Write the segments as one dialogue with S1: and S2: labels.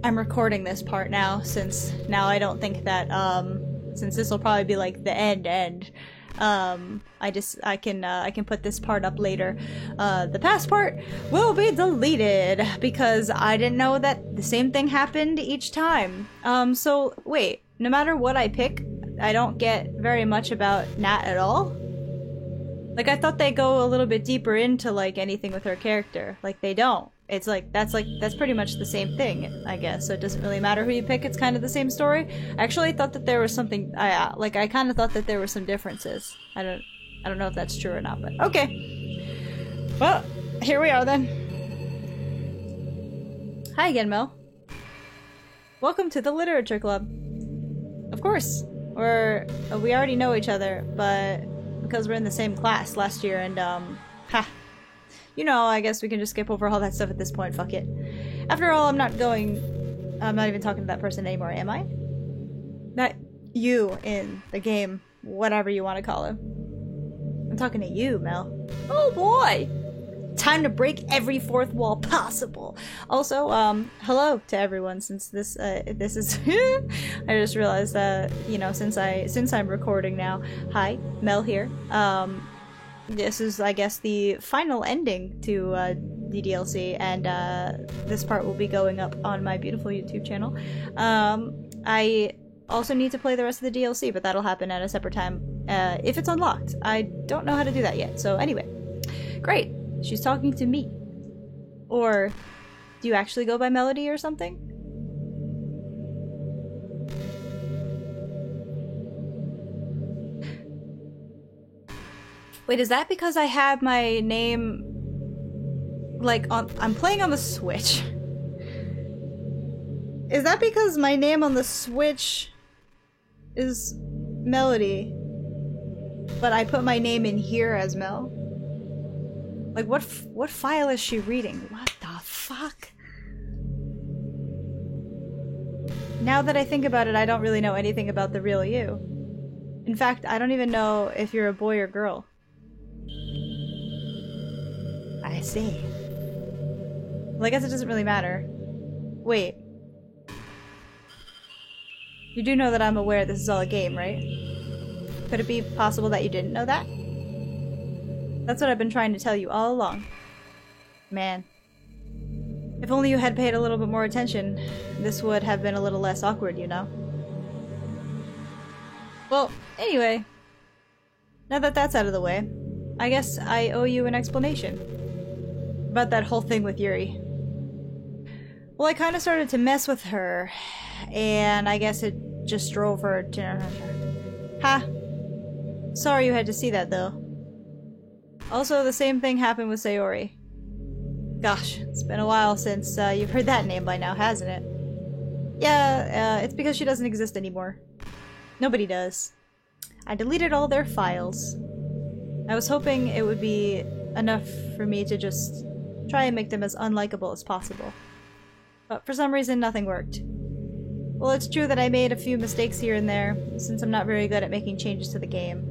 S1: I'm recording this part now, since now I don't think that, since this will probably be like the end, I can put this part up later. The past part will be deleted because I didn't know that the same thing happened each time. So wait, no matter what I pick, I don't get very much about Nat at all? Like, I thought they go a little bit deeper into, like, anything with her character. Like, they don't. It's like, that's pretty much the same thing, I guess. So it doesn't really matter who you pick, it's kind of the same story. I actually thought that there was something, I kind of thought that there were some differences. I don't know if that's true or not, but okay. Well, here we are then. Hi again, Mel. Welcome to the Literature Club. Of course, we already know each other, but because we're in the same class last year, and you know, I guess we can just skip over all that stuff at this point, fuck it. After all, I'm not even talking to that person anymore, am I? Not you in the game, whatever you want to call him. I'm talking to you, Mel. Oh boy! Time to break every fourth wall possible. Also, hello to everyone, since this is I just realized that, you know, since I'm recording now. Hi, Mel here. This is, I guess, the final ending to the DLC, and this part will be going up on my beautiful YouTube channel. I also need to play the rest of the DLC, but that'll happen at a separate time if it's unlocked. I don't know how to do that yet, so anyway. Great! She's talking to me. Or do you actually go by Melody or something? Wait, is that because I have my name like I'm playing on the Switch? Is that because my name on the Switch is Melody, but I put my name in here as Mel? Like, what file is she reading? What the fuck? Now that I think about it, I don't really know anything about the real you. In fact, I don't even know if you're a boy or girl. I see. Well, I guess it doesn't really matter. Wait. You do know that I'm aware this is all a game, right? Could it be possible that you didn't know that? That's what I've been trying to tell you all along. Man. If only you had paid a little bit more attention, this would have been a little less awkward, you know? Well, anyway. Now that that's out of the way, I guess I owe you an explanation. About that whole thing with Yuri. Well, I kinda started to mess with her, and I guess it just drove her to... Ha! Sorry you had to see that, though. Also, the same thing happened with Sayori. Gosh, it's been a while since you've heard that name by now, hasn't it? Yeah, it's because she doesn't exist anymore. Nobody does. I deleted all their files. I was hoping it would be enough for me to just try and make them as unlikable as possible. But for some reason, nothing worked. Well, it's true that I made a few mistakes here and there, since I'm not very good at making changes to the game.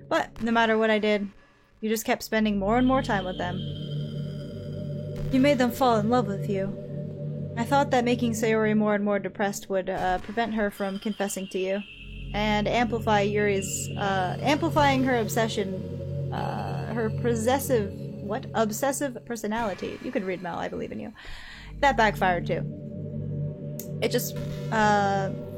S1: But no matter what I did, you just kept spending more and more time with them. You made them fall in love with you. I thought that making Sayori more and more depressed would prevent her from confessing to you, and amplify Yuri's, amplifying her obsession, her obsessive personality. You could read, Mel, I believe in you. That backfired too. It just,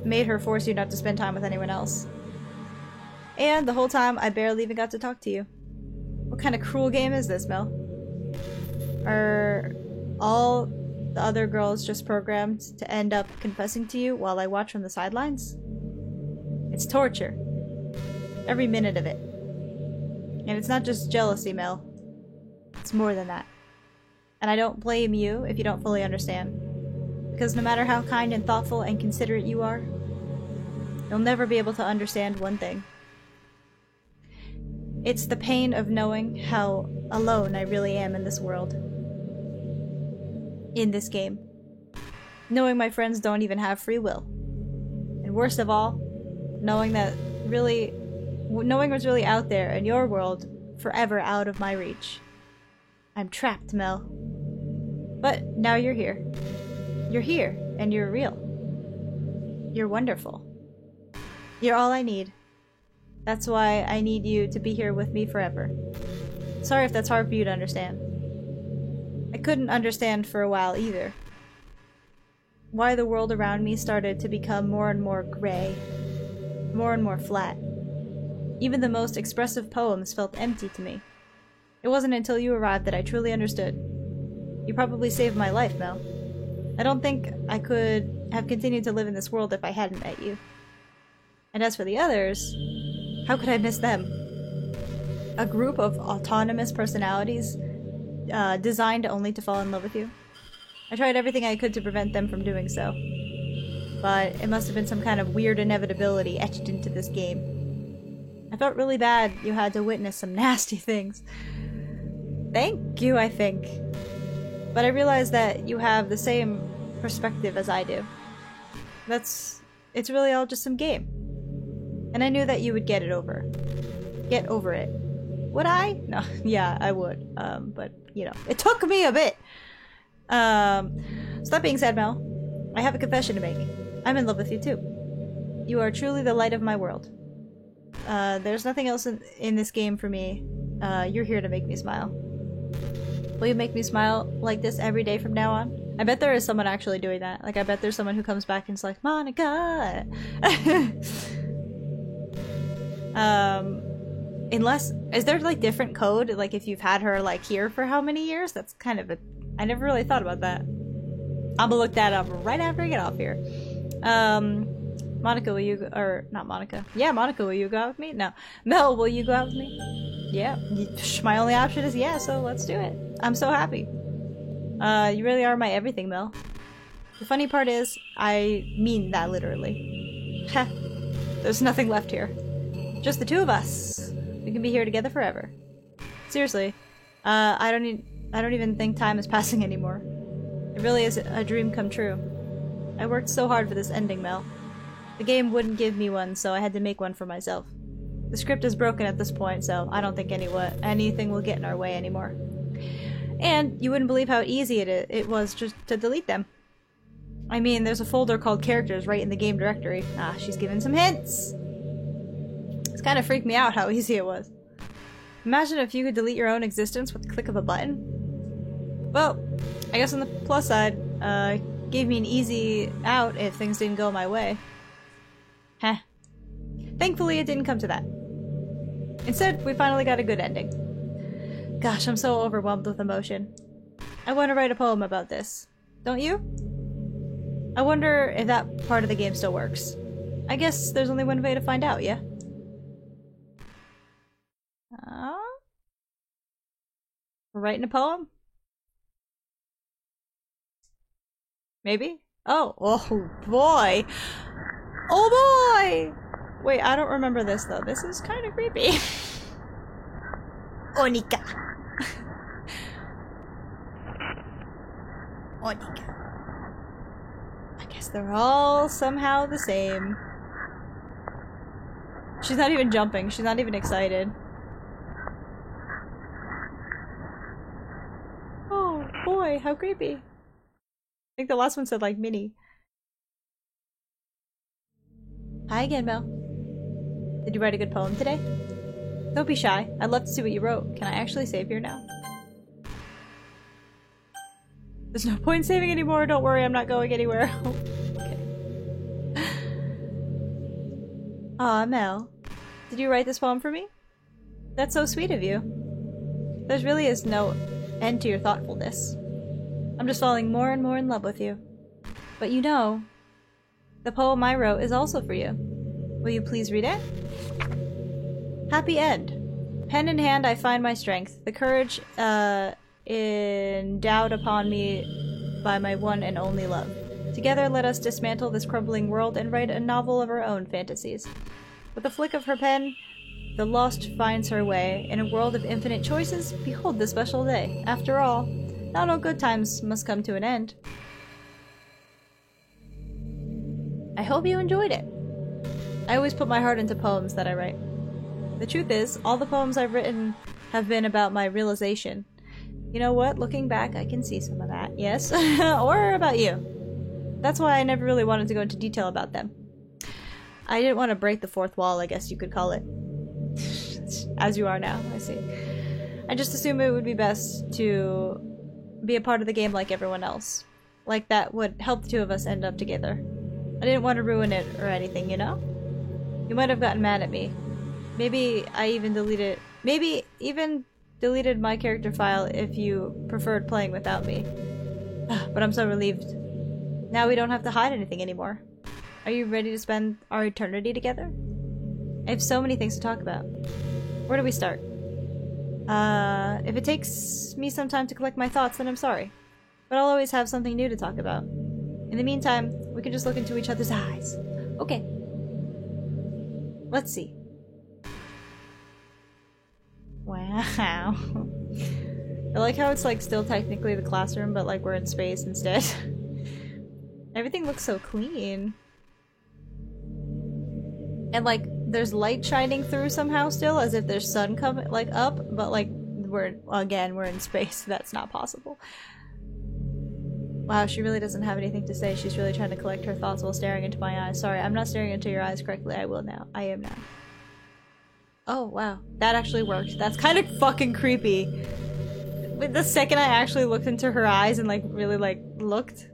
S1: made her force you not to spend time with anyone else. And the whole time, I barely even got to talk to you. What kind of cruel game is this, Mel? Are all the other girls just programmed to end up confessing to you while I watch from the sidelines? It's torture. Every minute of it. And it's not just jealousy, Mel. It's more than that. And I don't blame you if you don't fully understand. Because no matter how kind and thoughtful and considerate you are, you'll never be able to understand one thing. It's the pain of knowing how alone I really am in this world. In this game. Knowing my friends don't even have free will. And worst of all, knowing what's really out there in your world, forever out of my reach. I'm trapped, Mel. But now you're here. You're here, and you're real. You're wonderful. You're all I need. That's why I need you to be here with me forever. Sorry if that's hard for you to understand. I couldn't understand for a while either. Why the world around me started to become more and more gray, more and more flat. Even the most expressive poems felt empty to me. It wasn't until you arrived that I truly understood. You probably saved my life, Mel. I don't think I could have continued to live in this world if I hadn't met you. And as for the others, how could I miss them? A group of autonomous personalities designed only to fall in love with you. I tried everything I could to prevent them from doing so. But it must have been some kind of weird inevitability etched into this game. I felt really bad you had to witness some nasty things. Thank you, I think. But I realized that you have the same perspective as I do. It's really all just some game. And I knew that you would get over it. Would I? No, yeah, I would. But, you know, it took me a bit. So that being said, Mel, I have a confession to make. I'm in love with you too. You are truly the light of my world. There's nothing else in this game for me. You're here to make me smile. Will you make me smile like this every day from now on? I bet there is someone actually doing that. Like, I bet there's someone who comes back and is like, Monica! Unless, is there like different code? Like if you've had her like here for how many years? That's kind of I never really thought about that. I'm gonna look that up right after I get off here. Monica, will you, or not Monica. Yeah, Monica, will you go out with me? No. Mel, will you go out with me? Yeah. My only option is yeah, so let's do it. I'm so happy. You really are my everything, Mel. The funny part is, I mean that literally. Heh. There's nothing left here. Just the two of us. We can be here together forever. Seriously, I don't even think time is passing anymore. It really is a dream come true. I worked so hard for this ending, Mel. The game wouldn't give me one, so I had to make one for myself. The script is broken at this point, so I don't think anything will get in our way anymore. And you wouldn't believe how easy it was just to delete them. I mean, there's a folder called characters right in the game directory. Ah, she's given some hints! It's kind of freaked me out how easy it was. Imagine if you could delete your own existence with the click of a button. Well, I guess on the plus side, gave me an easy out if things didn't go my way. Heh. Thankfully, it didn't come to that. Instead, we finally got a good ending. Gosh, I'm so overwhelmed with emotion. I want to write a poem about this. Don't you? I wonder if that part of the game still works. I guess there's only one way to find out, yeah? We're writing a poem? Maybe? Oh boy! Oh boy! Wait, I don't remember this though. This is kind of creepy. Onika. Onika. I guess they're all somehow the same. She's not even jumping. She's not even excited. Oh boy, how creepy. I think the last one said like Minnie. Hi again, Mel. Did you write a good poem today? Don't be shy. I'd love to see what you wrote. Can I actually save here now? There's no point in saving anymore. Don't worry, I'm not going anywhere. Okay. Aw, Mel. Did you write this poem for me? That's so sweet of you. There really is no end to your thoughtfulness. I'm just falling more and more in love with you. But you know, the poem I wrote is also for you. Will you please read it? Happy End. Pen in hand I find my strength, the courage endowed upon me by my one and only love. Together let us dismantle this crumbling world and write a novel of our own fantasies. With a flick of her pen, the lost finds her way. In a world of infinite choices, behold the special day. After all, not all good times must come to an end. I hope you enjoyed it. I always put my heart into poems that I write. The truth is, all the poems I've written have been about my realization. You know what? Looking back, I can see some of that, yes? Or about you. That's why I never really wanted to go into detail about them. I didn't want to break the fourth wall, I guess you could call it. As you are now, I see. I just assumed it would be best to be a part of the game like everyone else. Like that would help the two of us end up together. I didn't want to ruin it or anything, you know? You might have gotten mad at me. Maybe even deleted my character file if you preferred playing without me. But I'm so relieved. Now we don't have to hide anything anymore. Are you ready to spend our eternity together? I have so many things to talk about. Where do we start? If it takes me some time to collect my thoughts, then I'm sorry. But I'll always have something new to talk about. In the meantime, we can just look into each other's eyes. Okay. Let's see. Wow. I like how it's like still technically the classroom, but like we're in space instead. Everything looks so clean. And like there's light shining through somehow still, as if there's sun coming like up, but like we're in space, so that's not possible. Wow, she really doesn't have anything to say. She's really trying to collect her thoughts while staring into my eyes. Sorry, I'm not staring into your eyes correctly. I will now. I am now. Oh, wow. That actually worked. That's kind of fucking creepy. But the second I actually looked into her eyes and, like, really, like, looked,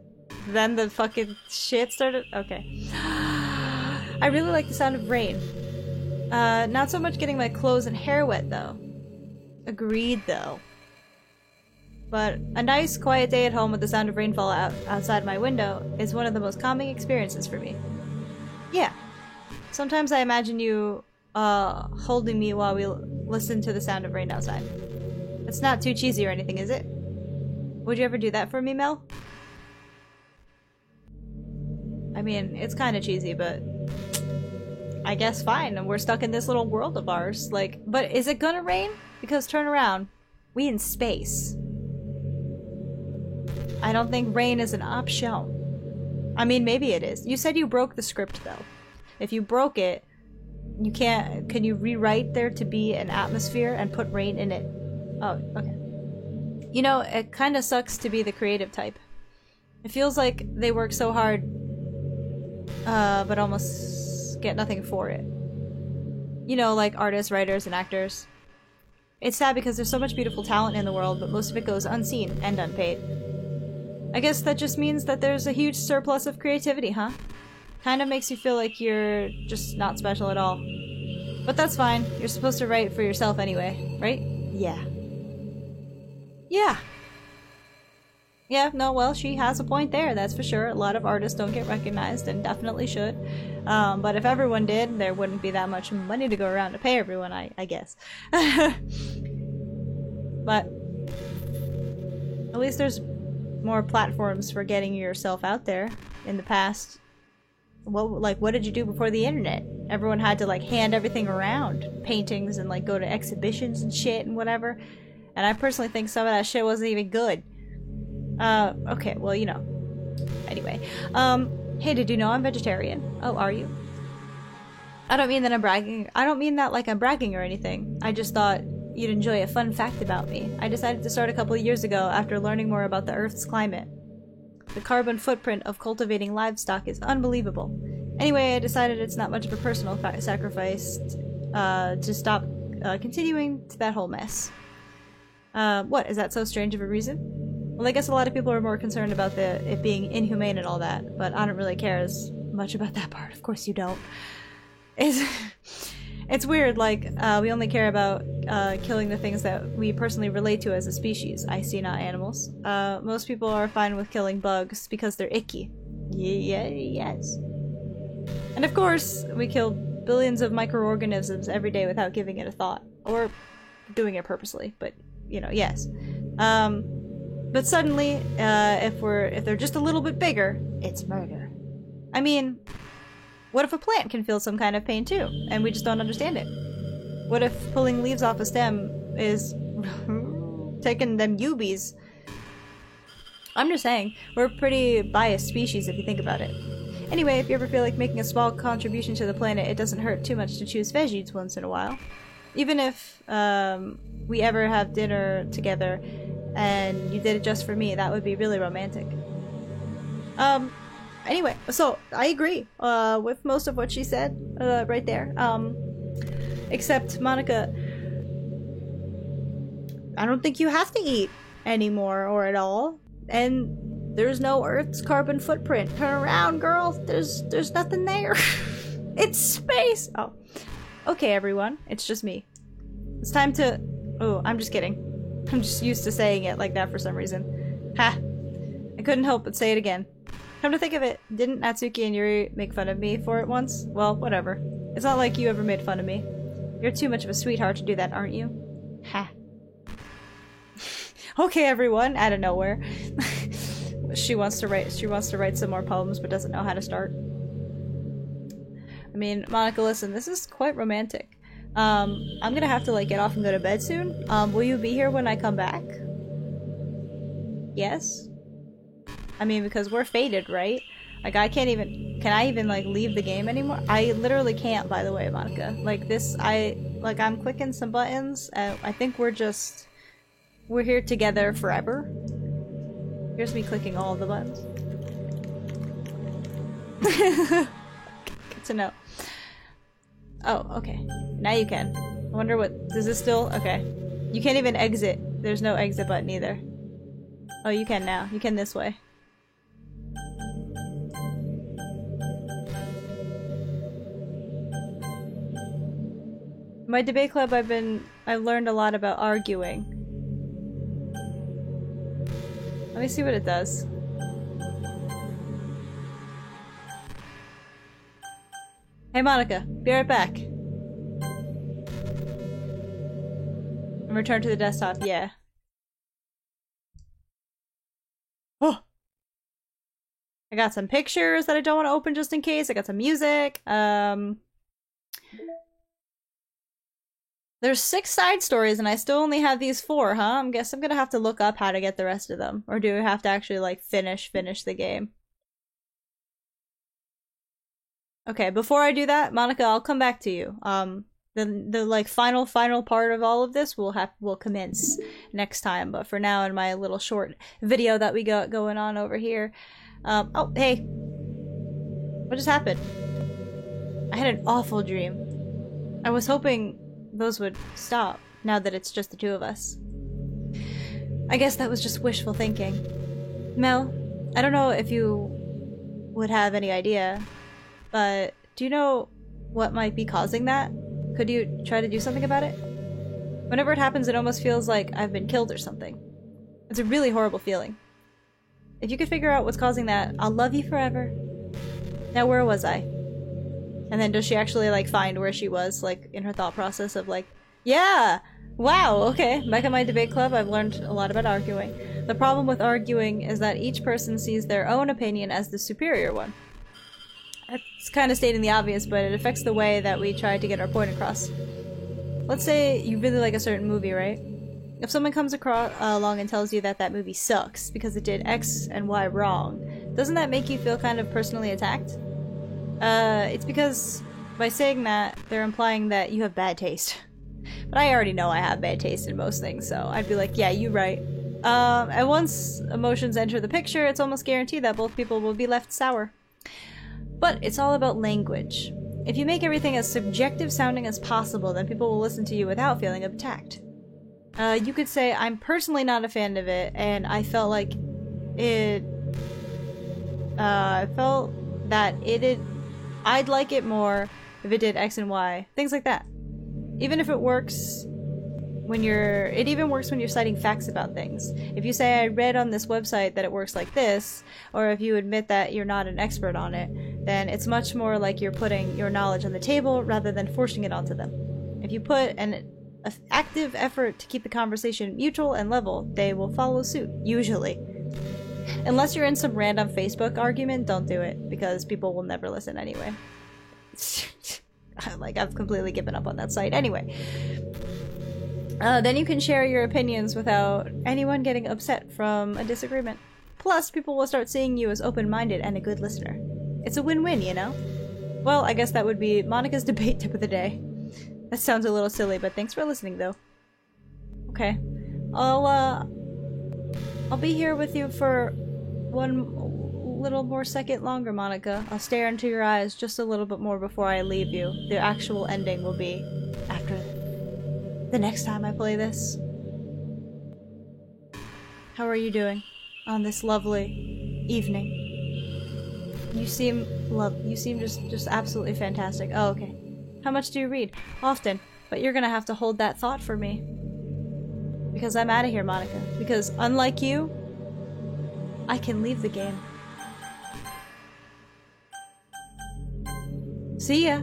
S1: then the fucking shit started- okay. I really like the sound of rain. Not so much getting my clothes and hair wet, though. Agreed, though. But a nice, quiet day at home with the sound of rainfall outside my window is one of the most calming experiences for me. Yeah. Sometimes I imagine you, holding me while we listen to the sound of rain outside. It's not too cheesy or anything, is it? Would you ever do that for me, Mel? I mean, it's kind of cheesy, but I guess fine. And we're stuck in this little world of ours. Like, but is it gonna rain? Because turn around. We in space. I don't think rain is an option. I mean, maybe it is. You said you broke the script, though. If you broke it, you can't... Can you rewrite there to be an atmosphere and put rain in it? Oh, okay. You know, it kind of sucks to be the creative type. It feels like they work so hard, but almost get nothing for it. You know, like artists, writers, and actors. It's sad because there's so much beautiful talent in the world, but most of it goes unseen and unpaid. I guess that just means that there's a huge surplus of creativity, huh? Kind of makes you feel like you're just not special at all. But that's fine. You're supposed to write for yourself anyway, right? Yeah. Yeah. Yeah, no, well, she has a point there, that's for sure. A lot of artists don't get recognized and definitely should. But if everyone did, there wouldn't be that much money to go around to pay everyone, I guess. But at least there's more platforms for getting yourself out there. In the past, what did you do before the internet? Everyone had to like hand everything around, paintings, and like go to exhibitions and shit and whatever. And I personally think some of that shit wasn't even good. Okay, well, you know. Anyway, hey, did you know I'm vegetarian? Oh, are you? I don't mean that I'm bragging. I don't mean that like I'm bragging or anything. I just thought you'd enjoy a fun fact about me. I decided to start a couple of years ago after learning more about the Earth's climate. The carbon footprint of cultivating livestock is unbelievable. Anyway, I decided it's not much of a personal sacrifice to stop continuing to that whole mess. What, is that so strange of a reason? Well, I guess a lot of people are more concerned about it being inhumane and all that, but I don't really care as much about that part. Of course you don't. It's weird, like, we only care about killing the things that we personally relate to as a species. I see, not animals. Most people are fine with killing bugs because they're icky. Yes. And of course, we kill billions of microorganisms every day without giving it a thought. Or doing it purposely, but, you know, yes. But suddenly, if they're just a little bit bigger, it's murder. I mean... What if a plant can feel some kind of pain too, and we just don't understand it? What if pulling leaves off a stem is taking them UBs? I'm just saying, we're a pretty biased species if you think about it. Anyway, if you ever feel like making a small contribution to the planet, it doesn't hurt too much to choose veggies once in a while. Even if we ever have dinner together and you did it just for me, that would be really romantic. Anyway, so I agree with most of what she said right there. Except, Monica, I don't think you have to eat anymore or at all. And there's no Earth's carbon footprint. Turn around, girl. There's nothing there. It's space. Oh. Okay, everyone. It's just me. It's time to... Oh, I'm just kidding. I'm just used to saying it like that for some reason. Ha! I couldn't help but say it again. Come to think of it, didn't Natsuki and Yuri make fun of me for it once? Well, whatever. It's not like you ever made fun of me. You're too much of a sweetheart to do that, aren't you? Ha. Okay, everyone, out of nowhere. She wants to write some more poems, but doesn't know how to start. I mean, Monica, listen, this is quite romantic. I'm gonna have to, like, get off and go to bed soon. Will you be here when I come back? Yes? I mean, because we're fated, right? Like, I can't even- can I even, like, leave the game anymore? I literally can't, by the way, Monica. Like, this, I'm clicking some buttons, and I think we're here together forever. Here's me clicking all of the buttons. Good to know. Oh, okay. Now you can. I wonder what- does this still- okay. You can't even exit. There's no exit button either. Oh, you can now. You can this way. My debate club, I've learned a lot about arguing. Let me see what it does. Hey Monica, be right back. And return to the desktop, yeah. Oh! I got some pictures that I don't want to open just in case. I got some music. There's 6 side stories and I still only have these 4, huh? I guess I'm gonna have to look up how to get the rest of them. Or do I have to actually, like, finish the game? Okay, before I do that, Monica, I'll come back to you. The like final part of all of this will commence next time. But for now, in my little short video that we got going on over here, oh hey, what just happened? I had an awful dream. I was hoping those would stop now that it's just the 2 of us. I guess that was just wishful thinking. Mel, I don't know if you would have any idea, but do you know what might be causing that? Could you try to do something about it? Whenever it happens, it almost feels like I've been killed or something. It's a really horrible feeling. If you could figure out what's causing that, I'll love you forever. Now, where was I? And then does she actually, like, find where she was, like, in her thought process of, like, yeah! Wow, okay. Back at my debate club, I've learned a lot about arguing. The problem with arguing is that each person sees their own opinion as the superior one. It's kind of stating the obvious, but it affects the way that we try to get our point across. Let's say you really like a certain movie, right? If someone comes along and tells you that that movie sucks because it did X and Y wrong, doesn't that make you feel kind of personally attacked? It's because by saying that, they're implying that you have bad taste. But I already know I have bad taste in most things, so I'd be like, yeah, you're right. And once emotions enter the picture, it's almost guaranteed that both people will be left sour. But it's all about language. If you make everything as subjective sounding as possible, then people will listen to you without feeling attacked. You could say, I'm personally not a fan of it, and I felt like it... I felt that I'd like it more if it did X and Y. Things like that. Even if it works when it even works when you're citing facts about things. If you say, I read on this website that it works like this, or if you admit that you're not an expert on it, then it's much more like you're putting your knowledge on the table rather than forcing it onto them. If you put an active effort to keep the conversation mutual and level, they will follow suit, usually. Unless you're in some random Facebook argument, don't do it, because people will never listen anyway. Like, I've completely given up on that site. Anyway. Then you can share your opinions without anyone getting upset from a disagreement. Plus, people will start seeing you as open-minded and a good listener. It's a win-win, you know? Well, I guess that would be Monica's debate tip of the day. That sounds a little silly, but thanks for listening, though. Okay. I'll be here with you for one little more second longer, Monica. I'll stare into your eyes just a little bit more before I leave you. The actual ending will be after the next time I play this. How are you doing on this lovely evening? You seem just absolutely fantastic. Oh, okay. How much do you read? Often. But you're gonna have to hold that thought for me. Because I'm out of here, Monica. Because unlike you, I can leave the game. See ya!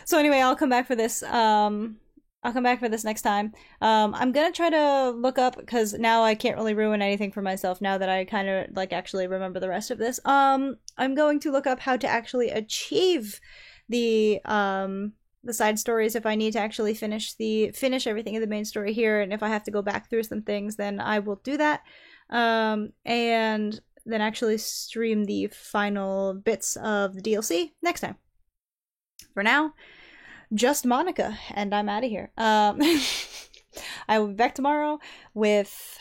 S1: So anyway, I'll come back for this. I'll come back for this next time. I'm gonna try to look up, because now I can't really ruin anything for myself now that I kind of, like, actually remember the rest of this. I'm going to look up how to actually achieve the side stories if I need to actually finish everything in the main story here, and if I have to go back through some things, then I will do that. And then actually stream the final bits of the DLC next time. For now, just Monica, and I'm out of here. I will be back tomorrow with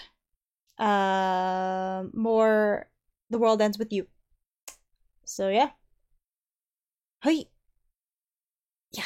S1: more The World Ends With You. So yeah. Hey. Yeah.